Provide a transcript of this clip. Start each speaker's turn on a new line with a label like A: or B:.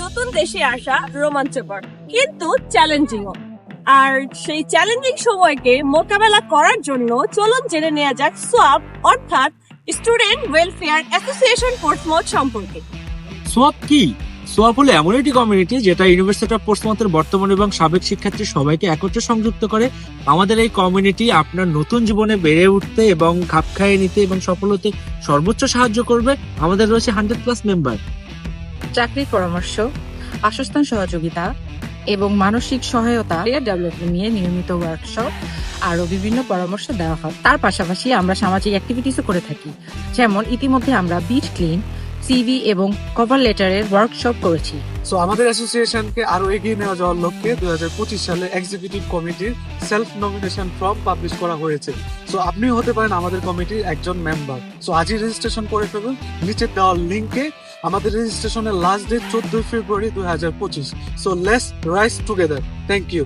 A: নতুন দেশে আসা রোমাঞ্চকর কিন্তু চ্যালেঞ্জিংও। আর সেই চ্যালেঞ্জিং সময়কে মোকাবেলা করার জন্য চলুন জেনে নেওয়া যাক সোয়াপ অর্থাৎ স্টুডেন্ট ওয়েলফেয়ার অ্যাসোসিয়েশন পোর্টসমাউথ সম্পর্কে।
B: সোয়াপ কি? সোয়াপ হলো এমন একটি কমিউনিটি যেটা ইউনিভার্সিটি অফ পোর্টসমাউথের বর্তমান এবং সাবেক শিক্ষার্থী সবাইকে একত্রে সংযুক্ত করে। আমাদের এই কমিউনিটি আপনার নতুন জীবনে বেড়ে উঠতে এবং খাপ খাইয়ে নিতে এবং সফল হতে সর্বোচ্চ সাহায্য করবে। আমাদের রয়েছে 100+ মেম্বার।
C: চাকরির পরামর্শ, বাসস্থান সহযোগিতা এবং মানসিক সহায়তা, ডেভেলপমেন্ট নিয়ে নিয়মিত ওয়ার্কশপ আরও বিভিন্ন পরামর্শ দেওয়া হয়। তার পাশাপাশি আমরা সামাজিক অ্যাক্টিভিটিসও করে থাকি, যেমন ইতিমধ্যে আমরা বিট ক্লিন, সিভি এবং কভার লেটারের ওয়ার্কশপ করেছি।
D: সো আমাদের অ্যাসোসিয়েশনকে আরো এগিয়ে নেওয়া যাওয়ার লক্ষ্যে 2025 সালে এক্সিকিউটিভ কমিটির সেলফ নমিনেশন ফর্ম পাবলিশ করা হয়েছে। সো আপনিও হতে পারেন আমাদের কমিটির একজন মেম্বার। সো আজই রেজিস্ট্রেশন করে ফেলুন নিচে দেওয়া লিঙ্কে। আমাদের রেজিস্ট্রেশনের last date 14 February 2025। So let's rise together. Thank you.